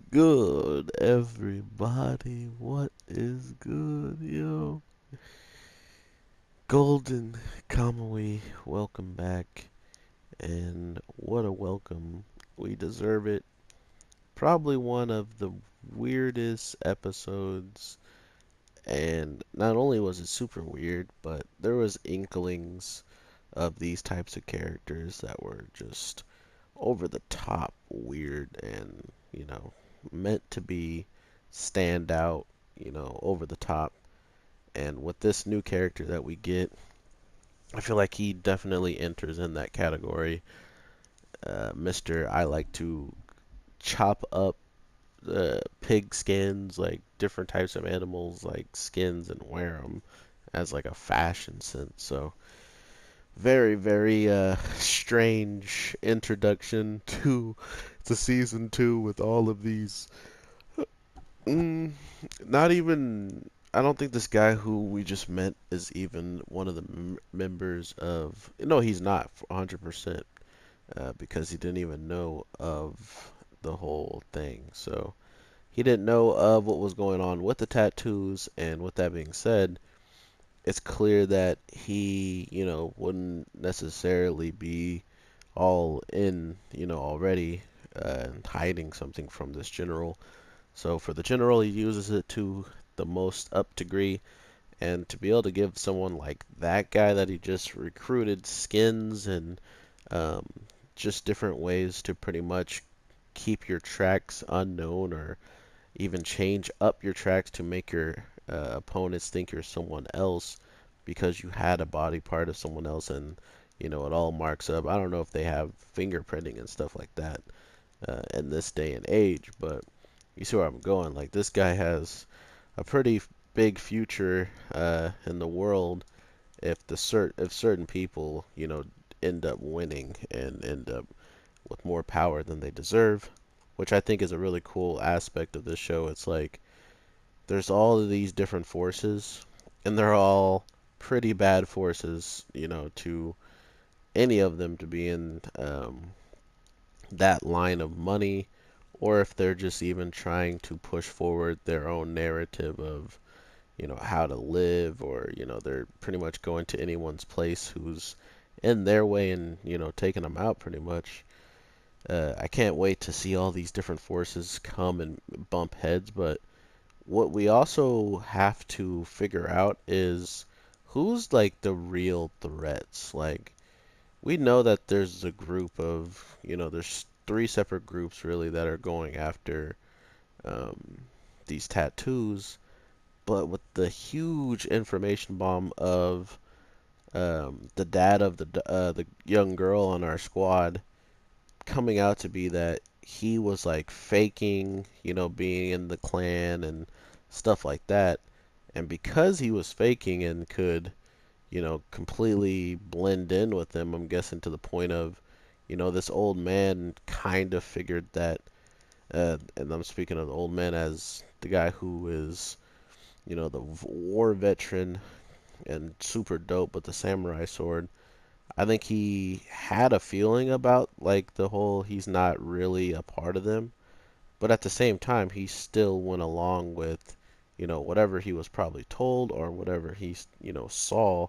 Good, everybody? What is good, yo? Golden Kamuy, welcome back. And what a welcome. We deserve it. Probably one of the weirdest episodes. And not only was it super weird, but there was inklings of these types of characters that were just over the top weird and, meant to be stand out, over the top. And with this new character that we get, I feel like he definitely enters in that category. Mr. I like to chop up pig skins, like different types of animals, like skins, and wear them as like a fashion sense. So very, very strange introduction to season two with all of these. Mm, not even. I don't think this guy who we just met is even one of the members of. No, he's not 100%, because he didn't even know of the whole thing. So he didn't know of what was going on with the tattoos. And with that being said, it's clear that he, wouldn't necessarily be all in, already hiding something from this general. So for the general, he uses it to the most up degree, and to be able to give someone like that guy that he just recruited skins and um, just different ways to pretty much keep your tracks unknown or even change up your tracks to make your opponents think you're someone else because you had a body part of someone else, and it all marks up. I don't know if they have fingerprinting and stuff like that in this day and age, but you see where I'm going. Like, this guy has a pretty big future in the world if certain people, end up winning and end up with more power than they deserve, which I think is a really cool aspect of this show. It's like there's all of these different forces, and they're all pretty bad forces, to any of them to be in that line of money, or if they're just even trying to push forward their own narrative of, how to live, or, they're pretty much going to anyone's place who's in their way and, taking them out pretty much. I can't wait to see all these different forces come and bump heads, but what we also have to figure out is who's like the real threats. Like, we know that there's a group of, there's three separate groups really that are going after um, these tattoos, but with the huge information bomb of the dad of the young girl on our squad coming out to be that he was like faking, being in the clan and stuff like that. And because he was faking and could, completely blend in with them, I'm guessing to the point of, this old man kind of figured that, and I'm speaking of the old man as the guy who is, the war veteran and super dope with the samurai sword. I think he had a feeling about like the whole he's not really a part of them, but at the same time he still went along with, whatever he was probably told or whatever he, saw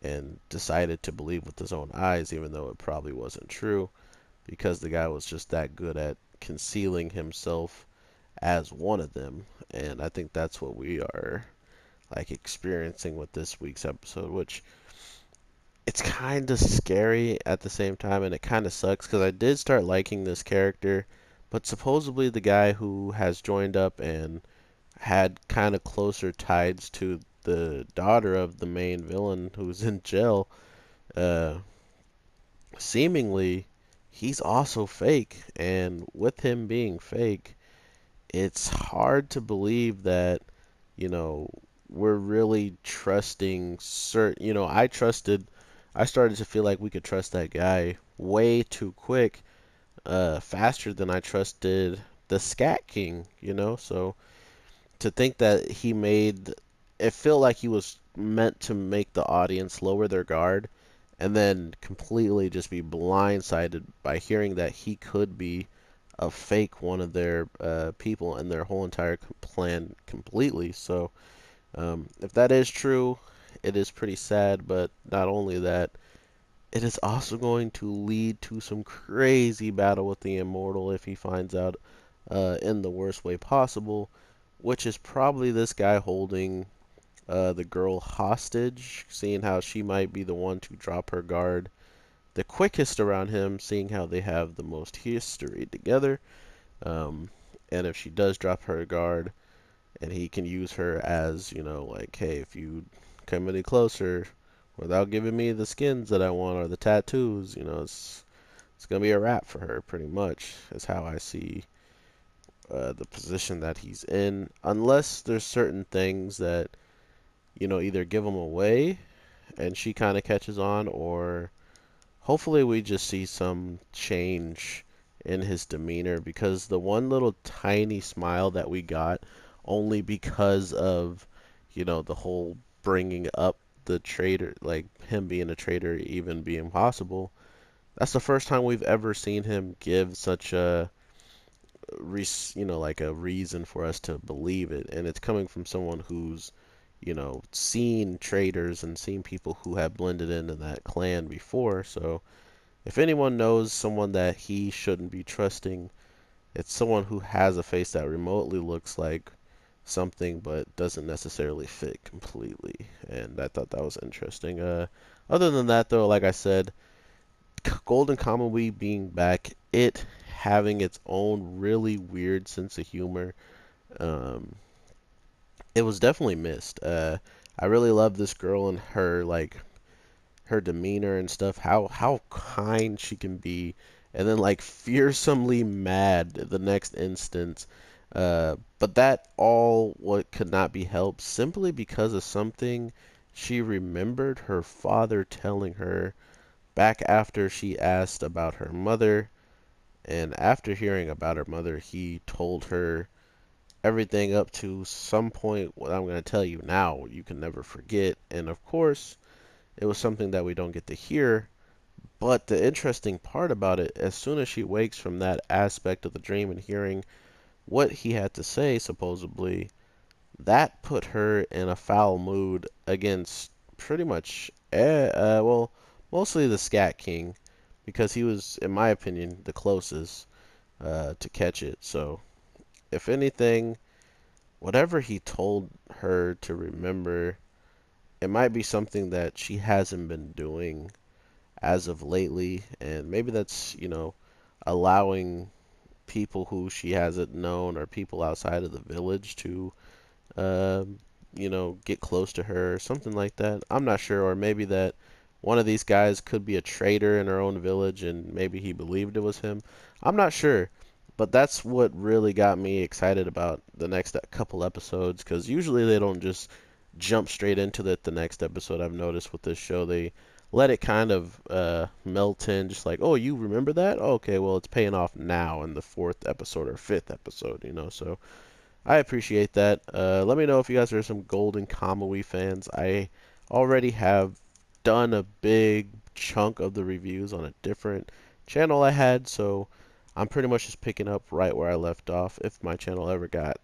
and decided to believe with his own eyes, even though it probably wasn't true, because the guy was just that good at concealing himself as one of them. And I think that's what we are like experiencing with this week's episode, which it's kind of scary at the same time, and it kind of sucks because I did start liking this character, but supposedly the guy who has joined up and had kind of closer ties to the daughter of the main villain who's in jail, uh, seemingly he's also fake. And with him being fake, it's hard to believe that, you know, we're really trusting certain, I started to feel like we could trust that guy way too quick, faster than I trusted the Scat King, So to think that he made it feel like he was meant to make the audience lower their guard and then completely just be blindsided by hearing that he could be fake one of their people and their whole entire plan completely. So if that is true, it is pretty sad. But not only that, it is also going to lead to some crazy battle with the Immortal if he finds out in the worst way possible, which is probably this guy holding the girl hostage, seeing how she might be the one to drop her guard the quickest around him, seeing how they have the most history together. Um, and if she does drop her guard, and he can use her as, like, hey, if you come any closer without giving me the skins that I want or the tattoos, it's gonna be a wrap for her, pretty much, is how I see the position that he's in. Unless there's certain things that, either give him away and she kind of catches on, or hopefully we just see some change in his demeanor because the one little tiny smile that we got only because of, the whole bringing up the traitor, like him being a traitor even being possible. That's the first time we've ever seen him give such a, like a reason for us to believe it. And it's coming from someone who's, seen traitors and seen people who have blended into that clan before. So if anyone knows someone that he shouldn't be trusting, it's someone who has a face that remotely looks like something but doesn't necessarily fit completely. And I thought that was interesting. Other than that, though, like I said, Goldenkamuy being back, it having its own really weird sense of humor, um, it was definitely missed. I really love this girl and her her demeanor and stuff, how kind she can be, and then like fearsomely mad the next instance. But that all what could not be helped simply because of something she remembered her father telling her back after she asked about her mother. And after hearing about her mother, he told her everything up to some point. What I'm going to tell you now, you can never forget. And of course, it was something that we don't get to hear. But the interesting part about it, as soon as she wakes from that aspect of the dream and hearing what he had to say, supposedly, that put her in a foul mood against pretty much, well, mostly the Scat King, because he was, in my opinion, the closest to catch it. So, if anything, whatever he told her to remember, it might be something that she hasn't been doing as of lately, and maybe that's, allowing people who she hasn't known or people outside of the village to, um, get close to her or something like that. I'm not sure, or maybe that one of these guys could be a traitor in her own village and maybe he believed it was him. I'm not sure, but that's what really got me excited about the next couple episodes because usually they don't just jump straight into the next episode. I've noticed with this show, they let it kind of melt in, just like, oh, you remember that? Oh, okay, well, it's paying off now in the fourth episode or fifth episode, So I appreciate that. Let me know if you guys are some Goldenkamuy fans. I already have done a big chunk of the reviews on a different channel I had, so I'm pretty much just picking up right where I left off. If my channel ever got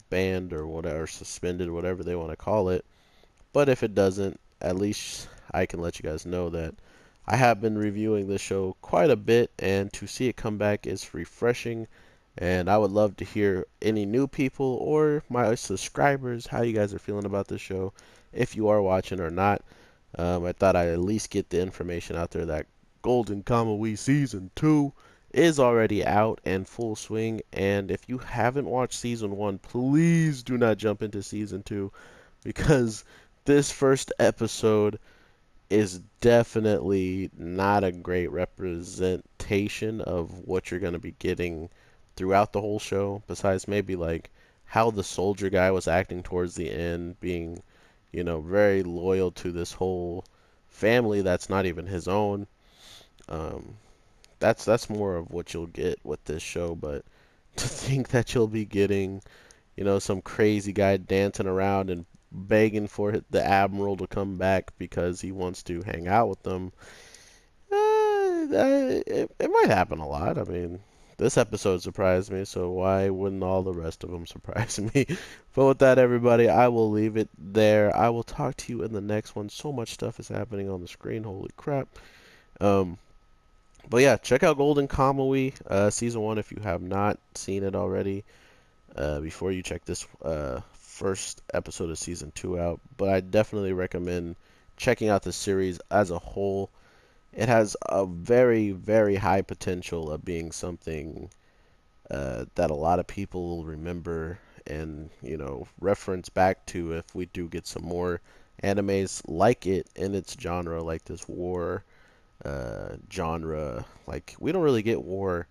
banned or whatever, suspended, whatever they want to call it. But if it doesn't, at least I can let you guys know that I have been reviewing this show quite a bit, and to see it come back is refreshing. And I would love to hear any new people or my subscribers how you guys are feeling about this show, if you are watching or not. I thought I'd at least get the information out there that Goldenkamuy Season 2 is already out and full swing. And if you haven't watched Season 1, please do not jump into Season 2 because this first episode is definitely not a great representation of what you're going to be getting throughout the whole show, besides maybe like how the soldier guy was acting towards the end, being, very loyal to this whole family that's not even his own. Um, that's more of what you'll get with this show, but to think that you'll be getting, some crazy guy dancing around and begging for the admiral to come back because he wants to hang out with them. It might happen a lot. I mean, This episode surprised me, so why wouldn't all the rest of them surprise me? But with that, everybody, I will leave it there. I will talk to you in the next one. So much stuff is happening on the screen. Holy crap. Um, but yeah, check out Goldenkamuy season 1 if you have not seen it already. Before you check this first episode of season 2 out. But I definitely recommend checking out the series as a whole. It has a very, very high potential of being something that a lot of people will remember and, reference back to if we do get some more animes like it in its genre, like this war genre. Like, we don't really get war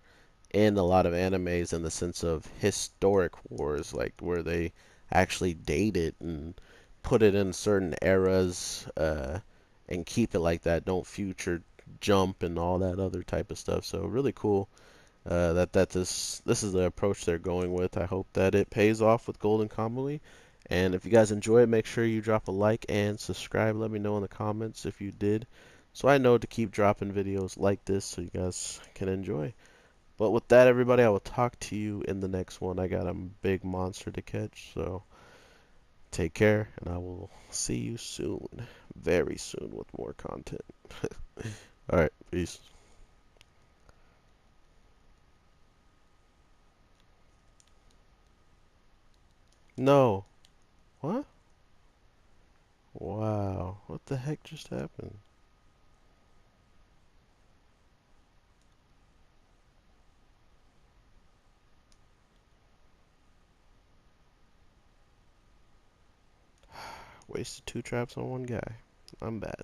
in a lot of animes in the sense of historic wars, like where they actually date it and put it in certain eras and keep it like that. Don't future jump and all that other type of stuff. So really cool that this is the approach they're going with. I hope that it pays off with Goldenkamuy. And if you guys enjoy it, make sure you drop a like and subscribe. Let me know in the comments if you did, so I know to keep dropping videos like this so you guys can enjoy. But with that, everybody, I will talk to you in the next one. I got a big monster to catch, so take care, and I will see you soon, very soon, with more content. Alright, peace. No. What? Wow. What the heck just happened? Wasted 2 traps on one guy. I'm bad.